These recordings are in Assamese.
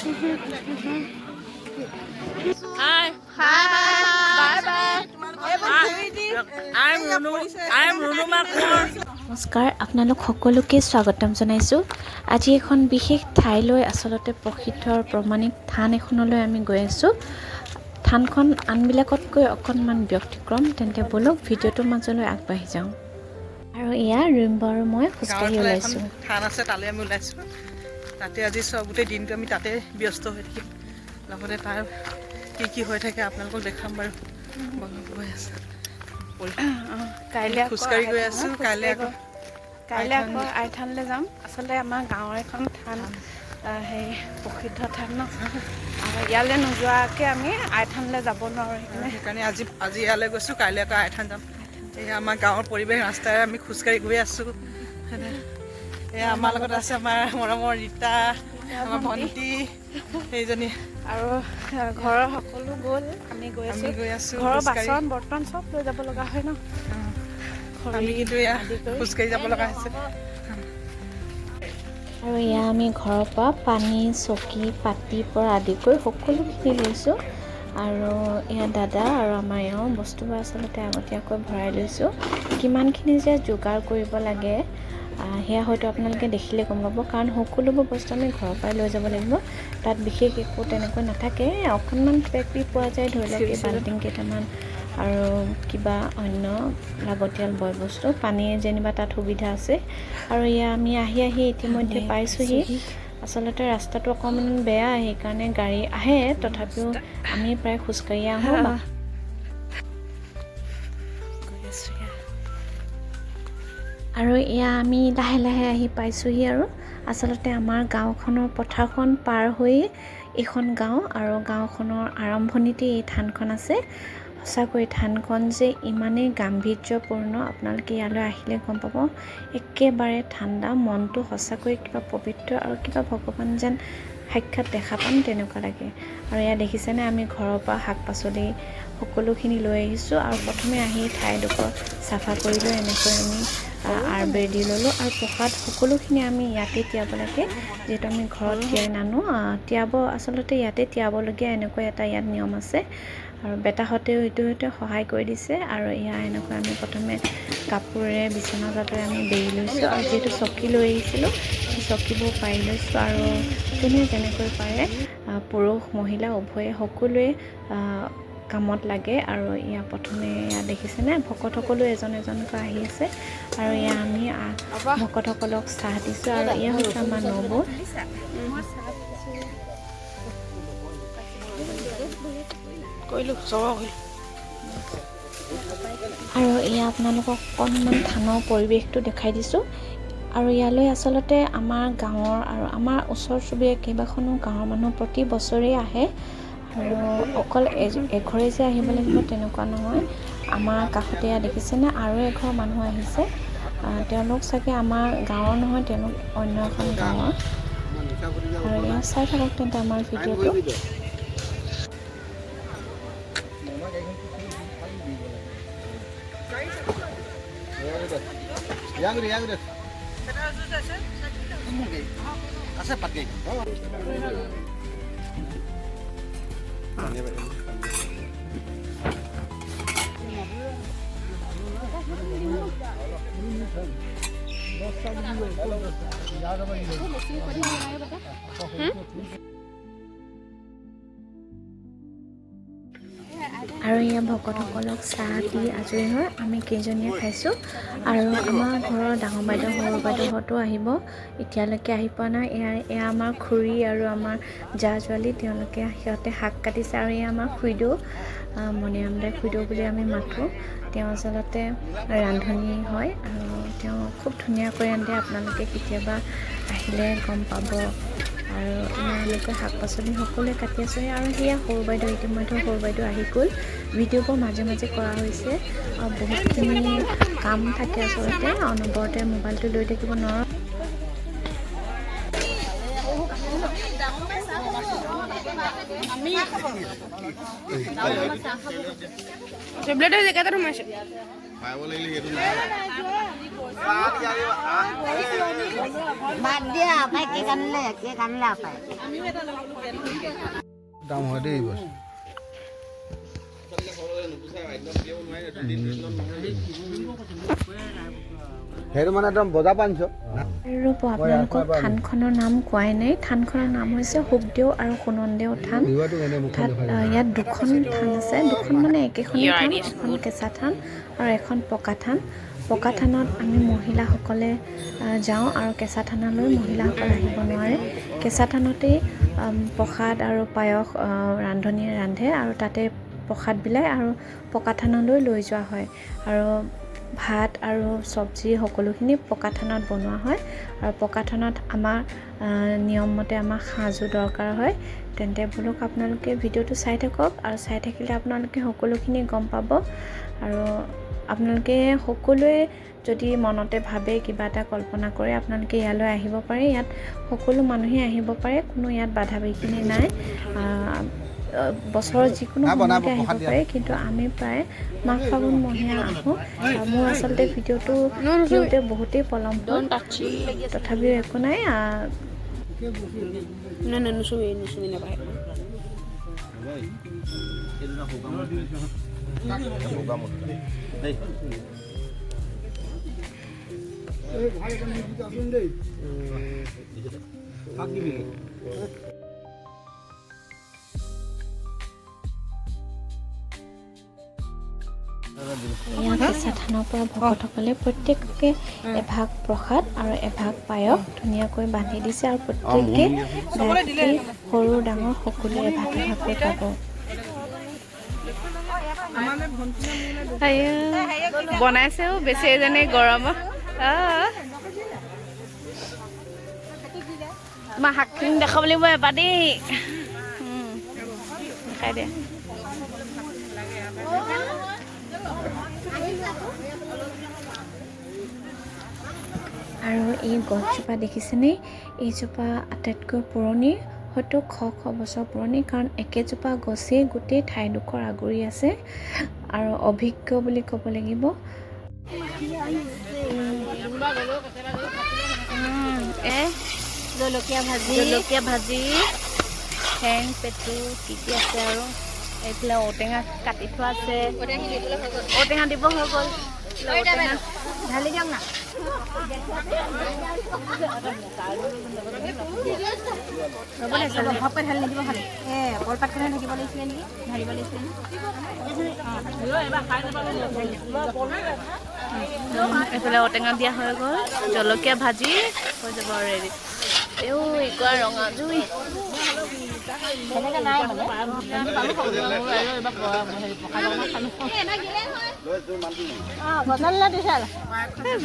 Hi. Bye bye. I'm Runu Makor. নমস্কাৰ, আপোনালোক সকলোকে স্বাগতম জনাইছোঁ। আজি এখন বিশেষ ঠাইলৈ আচলতে প্ৰসিদ্ধ প্ৰমাণিক থান এখনলৈ আমি গৈ আছোঁ। থানখন আনবিলাকতকৈ অকণমান ব্যতিক্ৰম। তেন্তে বলক ভিডিঅ'টোৰ মাজলৈ আগবাঢ়ি যাওঁ। আৰু এয়া ৰিম্বা আৰু মই খোজকাঢ়ি ওলাইছোঁ। থান আছে, তালৈ আমি ওলাইছোঁ। তাতে আজি গোটেই দিনটো আমি তাতে ব্যস্ত হৈ থাকিম। লগতে তাৰ কি হৈ থাকে আপোনালোকক দেখাম বাৰু। গৈ আছোঁ, কাইলৈ খোজকাঢ়ি গৈ আছোঁ। কাইলৈ আকৌ আইথানলৈ যাম। আচলতে আমাৰ গাঁৱৰ এখন থান, সেই প্ৰসিদ্ধ থান ন। ইয়ালৈ নোযোৱাকৈ আমি আইথানলৈ যাব নোৱাৰোঁ। সেইকাৰণে আজি ইয়ালৈ গৈছোঁ, কাইলৈ আকৌ আইথান যাম। এয়া আমাৰ গাঁৱৰ পৰিৱেশ, ৰাস্তাৰে আমি খোজকাঢ়ি গৈ আছোঁ। এয়া আমাৰ লগত আছে আমাৰ মৰমৰ ৰীতা, আমাৰ ভণ্টি সেইজনী, আৰু ঘৰৰ সকলো গ'ল, আমি গৈ আছোঁ। ঘৰৰ বাচন বৰ্তন চব লৈ যাব লগা হয় ন। আমি কিন্তু এয়া খোজকাঢ়ি যাব লগা হৈছে। আৰু এয়া আমি ঘৰৰ পৰা পানী, চকী, পাতিৰ পৰা আদি কৰি সকলোখিনি লৈছোঁ। আৰু এয়া দাদা আৰু আমাৰ এওঁ বস্তুবোৰ আচলতে আগতীয়াকৈ ভৰাই লৈছোঁ। কিমানখিনি যে যোগাৰ কৰিব লাগে সেয়া হয়তো আপোনালোকে দেখিলে গম পাব, কাৰণ সকলোবোৰ বস্তু আমি ঘৰৰ পৰাই লৈ যাব লাগিব। তাত বিশেষ একো তেনেকৈ নাথাকে, অকণমান কিবাকিবি পোৱা যায়, ধৰি লওক এই বাল্টিং কেইটামান আৰু কিবা অন্য লাগতিয়াল বয় বস্তু। পানীৰ যেনিবা তাত সুবিধা আছে। আৰু এয়া আমি আহি ইতিমধ্যে পাইছোঁহি। আচলতে ৰাস্তাটো অকণমান বেয়া, সেইকাৰণে গাড়ী আহে, তথাপিও আমি প্ৰায় খোজকাঢ়ি আহোঁ। আৰু এয়া আমি লাহে লাহে আহি পাইছোঁহি। আৰু আচলতে আমাৰ গাঁওখনৰ পথাৰখন পাৰ হৈ এইখন গাঁও, আৰু গাঁওখনৰ আৰম্ভণিতে এই থানখন আছে। সঁচাকৈ থানখন যে ইমানেই গাম্ভীৰ্যপূৰ্ণ, আপোনালোকে ইয়ালৈ আহিলে গম পাব। একেবাৰে ঠাণ্ডা, মনটো সঁচাকৈ কিবা পবিত্ৰ আৰু কিবা ভগৱান যেন সাক্ষাৎ দেখা পাম তেনেকুৱা লাগে। আৰু এয়া দেখিছেনে, আমি ঘৰৰ পৰা শাক পাচলি সকলোখিনি লৈ আহিছোঁ। আৰু প্ৰথমে আহি ঠাইডোখৰ চাফা কৰিলোঁ। এনেকৈ আমি আৰবেৰ দি ল'লোঁ। আৰু প্ৰসাদ সকলোখিনি আমি ইয়াতে তিয়াব লাগে, যিহেতু আমি ঘৰত তিয়াই নানো। আচলতে ইয়াতে তিয়াবলগীয়া এনেকুৱা এটা ইয়াত নিয়ম আছে। আৰু বেটাহঁতেও ইটো সহায় কৰি দিছে। আৰু এয়া এনেকৈ আমি প্ৰথমে কাপোৰেৰে বিচনা চাদৰে আমি বেৰি লৈছোঁ। আৰু যিহেতু চকী লৈ আহিছিলোঁ, সেই চকীবোৰ পাৰি লৈছোঁ। আৰু যোনে যেনেকৈ পাৰে, পুৰুষ মহিলা উভয়ে সকলোৱে কামত লাগে। আৰু এয়া প্ৰথমে এয়া দেখিছেনে, ভকতসকলো এজন এজনকৈ আহি আছে। আৰু এয়া আমি ভকতসকলক চাহ দিছোঁ। আৰু এয়া হৈছে আমাৰ নবৌ। আৰু এয়া আপোনালোকক অকণমান থানৰ পৰিৱেশটো দেখাই দিছোঁ। আৰু ইয়ালৈ আচলতে আমাৰ গাঁৱৰ আৰু আমাৰ ওচৰ চুবুৰীয়া কেইবাখনো গাঁৱৰ মানুহ প্ৰতি বছৰেই আহে। আৰু অকল এঘৰে যে আহিব লাগিব তেনেকুৱা নহয়। আমাৰ কাষতে এয়া দেখিছেনে, আৰু এঘৰ মানুহ আহিছে। তেওঁলোক চাগে আমাৰ গাঁৱৰ নহয়, তেওঁলোক অন্য এখন গাঁৱৰ। আৰু এয়া চাই থাকক তেন্তে আমাৰ ভিডিঅ'টো। আৰু এয়া ভকতসকলক চাহ দি আজৰি হৈ আমি কেইজনীয়ে খাইছোঁ। আৰু আমাৰ ঘৰৰ ডাঙৰ বাইদেউ সৰু বাইদেউহঁতো আহিব, এতিয়ালৈকে আহি পোৱা নাই। এয়া আমাৰ খুৰী আৰু আমাৰ জা-জোৱালী, সিহঁতে শাক কাটিছে। আৰু এয়া আমাৰ খুৰীদেউ, মণিৰাম দাই খুৰীদেউ বুলি আমি মাতোঁ। তেওঁ আচলতে ৰান্ধনী হয়, আৰু তেওঁ খুব ধুনীয়াকৈ ৰান্ধে। আপোনালোকে কেতিয়াবা আহিলে গম পাব। আৰু এনেকৈ শাক পাচলি সকলোৱে কাটি আছোঁ। আৰু সেয়া সৰু বাইদেউ, ইতিমধ্যে সৰু বাইদেউ আহি গ'ল। ভিডিঅ'বোৰ মাজে মাজে কৰা হৈছে। বহুতখিনি কাম থাকে আচলতে, অনবৰতে মোবাইলটো লৈ থাকিব নোৱাৰোঁ। বাদ দিয়া আপাই কেক আনিলে আপাই দাম হয় দেই বস সেইটো মানে একদম বজা পাঞ্চ ৰ'ব আপোনালোকক থানখনৰ নাম কোৱাই নাই থানখনৰ নাম হৈছে সুখদেও আৰু সুনন্দেও থান তাত ইয়াত দুখন থান আছে দুখন মানে একেখনেই থান এখন কেঁচা থান আৰু এখন পকা থান পকা থানত আমি মহিলাসকলে যাওঁ আৰু কেঁচা থানলৈ মহিলাসকল আহিব নোৱাৰে কেঁচা থানতেই প্ৰসাদ আৰু পায়স ৰান্ধনীয়ে ৰান্ধে আৰু তাতে প্ৰসাদ বিলায় আৰু পকা থানলৈ লৈ যোৱা হয় আৰু ভাত আৰু চব্জি সকলোখিনি পকা থানত বনোৱা হয় আৰু পকা থানত আমাৰ নিয়মমতে আমাৰ সাজো দৰকাৰ হয় তেন্তে বোলক আপোনালোকে ভিডিঅ'টো চাই থাকক আৰু চাই থাকিলে আপোনালোকে সকলোখিনি গম পাব আৰু আপোনালোকে সকলোৱে যদি মনতে ভাবে কিবা এটা কল্পনা কৰে আপোনালোকে ইয়ালৈ আহিব পাৰে ইয়াত সকলো মানুহে আহিব পাৰে কোনো ইয়াত বাধা বিঘিনি নাই বছৰৰ যিকোনো সময়তে আহিব পাৰে কিন্তু আমি প্ৰায় মাঘ ফাগুন মহীয়া আহোঁ মোৰ আচলতে ভিডিঅ'টো দিওঁতে বহুতেই পলম হ'ল তথাপিও একো নাই ইয়াৰ কেঁচা থানৰ পৰা ভকতসকলে প্ৰত্যেককে এভাগ প্ৰসাদ আৰু এভাগ পায়স ধুনীয়াকৈ বান্ধি দিছে আৰু প্ৰত্যেকে সৰু ডাঙৰ সকলোৱে এভাগ এভাগকৈ পাব বনাইছেও বেছি এজনে গৰমত তোমাৰ শাকখিনি দেখাব লাগিব এবাৰ দেই দেখাই দে আৰু এই গছজোপা দেখিছেনে এইজোপা আটাইতকৈ পুৰণি হয়তো শ বছৰ পুৰণি কাৰণ একেজোপা গছেই গোটেই ঠাইডোখৰ আগুৰি আছে আৰু অভিজ্ঞ বুলি ক'ব লাগিব জলকীয়া ভাজি ঠেং পেটু কি আছে আৰু এইফালে ঔটেঙা কাটি থোৱা আছে ঔটেঙা দিব হৈ গ'ল ঢালি দিয়ক না ঘপকৈ ঢালি নিদিব খালি কলপাতখনে থাকিব লাগিছিলে নেকি ঢালিব লাগিছিলে এইফালে ঔটেঙা দিয়া হৈ গ'ল জলকীয়া ভাজি হৈ যাব আৰু ৰেডি একুৱা ৰঙা জুই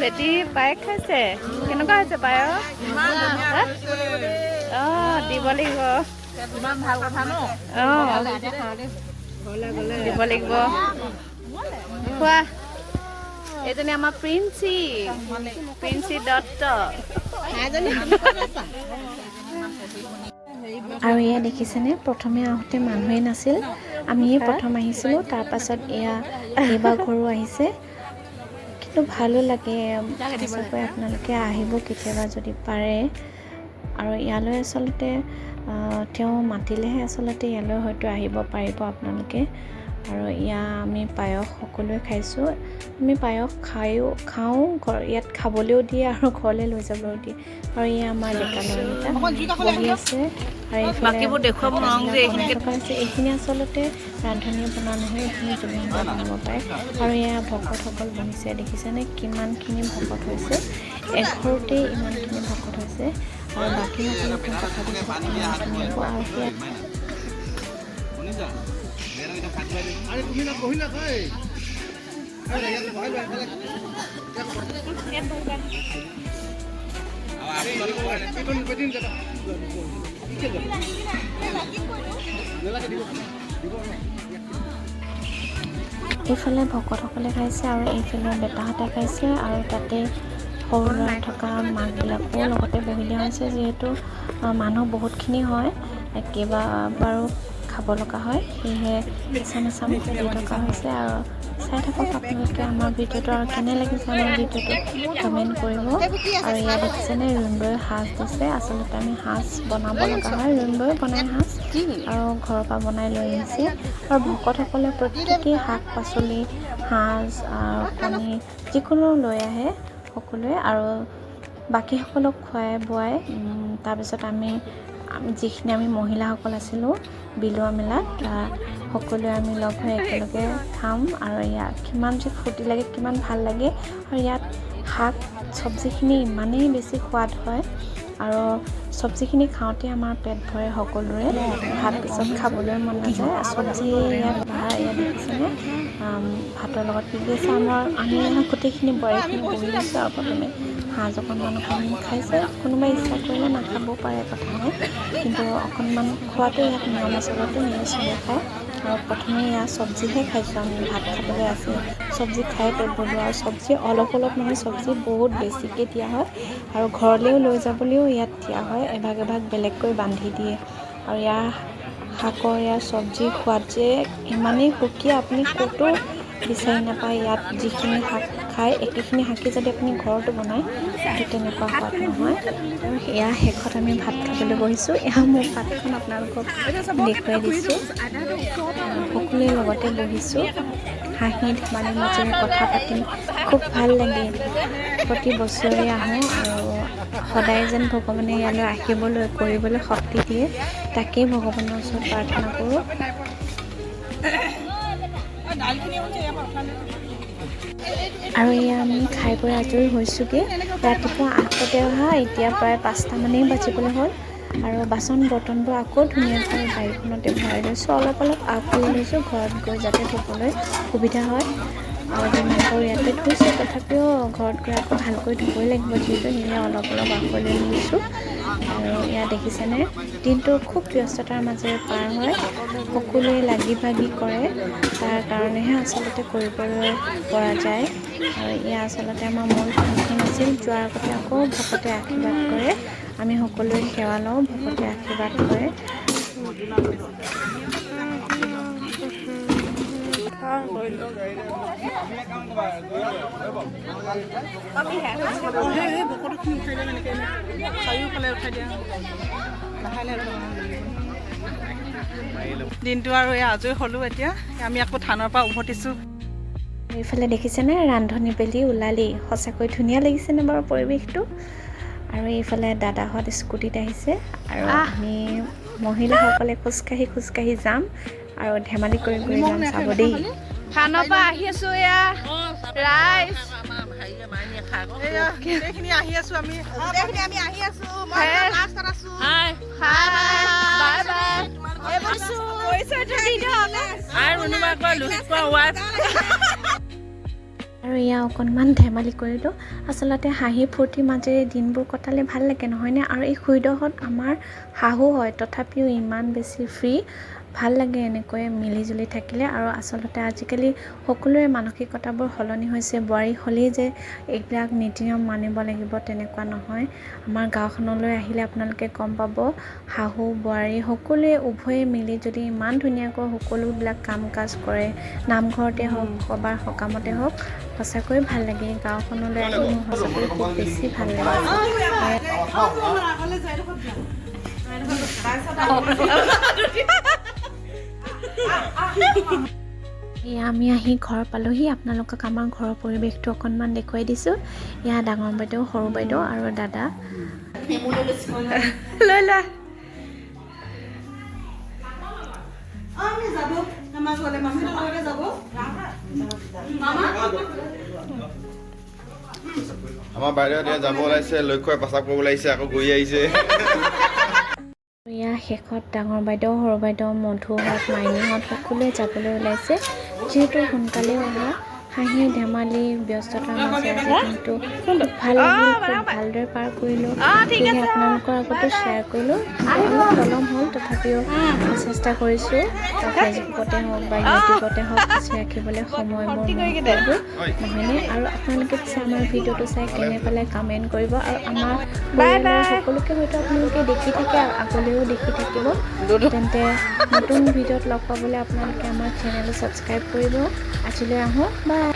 বেটি পায়স খাইছে কেনেকুৱা হৈছে পায়স দিব লাগিব দিব লাগিব খোৱা এইজনী আমাৰ প্ৰিন্সি দত্ত আৰু এয়া দেখিছেনে প্ৰথমে আহোঁতে মানুহেই নাছিল আমিয়ে প্ৰথম আহিছিলোঁ তাৰপাছত এয়া কেইবাঘৰো আহিছে কিন্তু ভালো লাগে সঁচাকৈ আপোনালোকে আহিব কেতিয়াবা যদি পাৰে আৰু ইয়ালৈ আচলতে তেওঁ মাতিলেহে আচলতে ইয়ালৈ হয়তো আহিব পাৰিব আপোনালোকে আৰু আমি পায়স সকলোৱে খাইছোঁ আমি পায়স খাওঁ ইয়াত খাবলৈও দিয়ে আৰু ঘৰলৈ লৈ যাবলৈও দিয়ে আৰু আমাৰ ডেকা ল'ৰাকেইটা বহি আছে আৰু এইখিনি আচলতে ৰান্ধনীয়ে বনোৱা নহয় এইখিনি যোনে বনাব পাৰে আৰু ভকতসকল বহিছে দেখিছেনে কিমানখিনি ভকত হৈছে এঘৰতেই ইমানখিনি ভকত হৈছে আৰু বাকী সকলোকে কথা দিছে আৰু এইফালে ভকতসকলে খাইছে আৰু এইফালে বেটাহঁতে খাইছে আৰু তাতে সৰু ল'ৰা থকা মাকবিলাকো লগতে বহি দিয়া হৈছে যিহেতু মানুহ বহুতখিনি হয় কেইবাবাৰো খাব লগা হয়, সেয়েহে এচাম এচামকৈ দি থকা হৈছে। আৰু চাই থাকক আপোনালোকে আমাৰ ভিডিঅ'টো, আৰু কেনে লাগিছে আমাৰ ভিডিঅ'টো কমেণ্ট কৰিব। আৰু ইয়াত দেখিছেনে ৰুণবই সাজ দিছে। আচলতে আমি সাজ বনাব লগা হয়, ৰুণবই বনাই সাজ আৰু ঘৰৰ পৰা বনাই লৈ আহিছে। আৰু ভকতসকলে প্ৰত্যেকেই শাক পাচলি, সাজ আৰু কণী যিকোনো লৈ আহে সকলোৱে, আৰু বাকীসকলক খুৱাই বোৱাই তাৰপিছত আমি যিখিনি আমি মহিলাসকল আছিলোঁ বিলোৱা মেলাত, সকলোৱে আমি লগ হৈ একেলগে খাম। আৰু ইয়াত কিমান যে ফূৰ্তি লাগে, কিমান ভাল লাগে। আৰু ইয়াত শাক চব্জিখিনি ইমানেই বেছি সোৱাদ হয়, আৰু চব্জিখিনি খাওঁতে আমাৰ পেট ভৰে সকলোৰে, ভাত পিছত খাবলৈ মন নাযায়। চব্জি ইয়াত দেখিছেনে ভাতৰ লগত কি কি আছে। আমি গোটেইখিনি বোৱাৰীখিনি বহি লৈছোঁ, আৰু প্ৰথমে সাজ অকণমান খাইছে। কোনোবাই ইচ্ছা কৰিলে নাখাব পাৰে, কথা নাই, কিন্তু অকণমান খোৱাটো ইয়াত নিয়ম আচলতে চবেই খায়। আৰু প্ৰথমে ইয়াত চব্জিহে খাইছোঁ আমি, ভাত খাবলৈ আছে চব্জি খাই পেট ভৰোৱা। আৰু চব্জি অলপ নহয়, চব্জি বহুত বেছিকৈ দিয়া হয়, আৰু ঘৰলৈও লৈ যাবলৈও ইয়াত দিয়া হয়, এভাগ এভাগ বেলেগকৈ বান্ধি দিয়ে। আৰু ইয়াৰ শাকৰ চব্জিৰ সোৱাদ যে ইমানেই সুকীয়া, আপুনি ক'তো বিচাৰি নাপায়। ইয়াত যিখিনি শাক খায় একেখিনি শাকেই যদি আপুনি ঘৰতো বনায়, সেইটো তেনেকুৱা সোৱাদ নহয়। আৰু ইয়াৰ শেষত আমি ভাত খাবলৈ বহিছোঁ। এয়া মোৰ ভাতখন আপোনালোকক দেখুৱাই দিছোঁ। সকলোৱে লগতে বহিছোঁ, হাঁহি ধেমালিৰ মাজেৰে কথা পাতিম, খুব ভাল লাগে। প্ৰতি বছৰে আহোঁ, আৰু সদায় যেন ভগৱানে ইয়ালৈ আহিবলৈ কৰিবলৈ শক্তি দিয়ে, তাকেই ভগৱানৰ ওচৰত প্ৰাৰ্থনা কৰোঁ। আৰু এয়া আমি খাই বৈ আজৰি হৈছোঁগৈ। ৰাতিপুৱা 8টাতে অহা, এতিয়া প্ৰায় 5টামানেই বাজিবলৈ হ'ল। আৰু বাচন বৰ্তনবোৰ আকৌ ধুনীয়াকৈ গাড়ীখনতে ভৰাই লৈছোঁ, অলপ আগ কৰি লৈছোঁ ঘৰত গৈ যাতে ধুবলৈ সুবিধা হয়। আৰু যিমান পাৰোঁ ইয়াতে ধুইছোঁ, তথাপিও ঘৰত গৈ আকৌ ভালকৈ ধুবই লাগিব, যিহেতু সেয়ে অলপ আগ কৰি লৈছোঁ। আৰু ইয়াত দেখিছেনে দিনটো খুব ব্যস্ততাৰ মাজেৰে পাৰ হয়, সকলোৱে লাগি ভাগি কৰে, তাৰ কাৰণেহে আচলতে কৰিবলৈ পৰা যায়। আৰু এয়া আচলতে আমাৰ মূল থানখন আছিল। যোৱাৰ আগতে আকৌ ভকতে আশীৰ্বাদ কৰে, আমি সকলোৱে সেৱা লওঁ, ভকতে আশীৰ্বাদ কৰে। দিনটো আৰু এই আজৰি হ'লোঁ। এতিয়া আমি আকৌ থানৰ পৰা উভতিছোঁ। এইফালে দেখিছেনে ৰান্ধনি বেলি ওলালেই, সঁচাকৈ ধুনীয়া লাগিছেনে বাৰু পৰিৱেশটো। আৰু এইফালে দাদাহঁত স্কুটিত আহিছে, আৰু আমি মহিলাসকলে খোজকাঢ়ি যাম, আৰু ধেমালি কৰি যাম, চাব দেই। থানৰ পৰা আহি আছোঁ, এয়া ৰাইজ গোটেইখিনি আহি আছোঁ আমি আহি আছোঁ। আৰু এয়া অকণমান ধেমালি কৰিলোঁ। আচলতে হাঁহি ফূৰ্তিৰ মাজেৰে দিনবোৰ কটালে ভাল লাগে, নহয়নে? আৰু এই খুৰীদেউহঁত আমাৰ শাহু হয়, তথাপিও ইমান বেছি ফ্ৰী, ভাল লাগে এনেকৈ মিলিজুলি থাকিলে। আৰু আচলতে আজিকালি সকলোৰে মানসিকতাবোৰ সলনি হৈছে। বোৱাৰী হ'লেই যে এইবিলাক নীতি নিয়ম মানিব লাগিব তেনেকুৱা নহয়। আমাৰ গাঁওখনলৈ আহিলে আপোনালোকে গম পাব, শাহু বোৱাৰী সকলোৱে উভয়ে মিলি যদি ইমান ধুনীয়াকৈ সকলোবিলাক কাম কাজ কৰে, নামঘৰতে হওক, ক'ৰবাৰ সকামতে হওক, সঁচাকৈ ভাল লাগে। গাঁওখনলৈ আহি মোৰ সঁচাকৈ খুব বেছি ভাল লাগে। এয়া আমি আহি ঘৰ পালোহি। আপোনালোকক আমাৰ ঘৰৰ পৰিৱেশটো অকণমান দেখুৱাই দিছোঁ। এয়া ডাঙৰ বাইদেউ, সৰু বাইদেউ আৰু দাদা। লৈ লোৱা। আমাৰ বাইদেউ এতিয়া যাব ওলাইছে, লক্ষ্যই প্ৰস্তাৱ কৰিব লাগিছে, আকৌ ঘূৰি আহিছে। ইয়াৰ শেষত ডাঙৰ বাইদেউ, সৰু বাইদেউ, মধুহঁত, মাইনীহঁত সকলোৱে যাবলৈ ওলাইছে। যিহেতু সোনকালে অহা, হাঁহি ধেমালি ব্যস্ততাৰ মাজে আজি কিন্তু খুব ভাল লাগিল খুব ভালদৰে পাৰ কৰিলোঁ সেয়েহে আপোনালোকৰ আগতো শ্বেয়াৰ কৰিলোঁ অলপ পলম হ'ল তথাপিও চেষ্টা কৰিছোঁ ফেচবুকতে হওক বা ইউটিউবতে হওক সাঁচি ৰাখিবলৈ সময় মোৰ নহয়নে আৰু আপোনালোকে পিছে আমাৰ ভিডিঅ'টো চাই কেনে পালে কমেণ্ট কৰিব আৰু আমাৰ পৰিয়ালৰ সকলোকে হয়তো আপোনালোকে দেখি থাকে আগলৈও দেখি থাকিব তেন্তে নতুন ভিডিঅ'ত লগ পাবলৈ আপোনালোকে আমাৰ চেনেলটো ছাবস্ক্ৰাইব কৰিব আজিলৈ আহোঁ বাই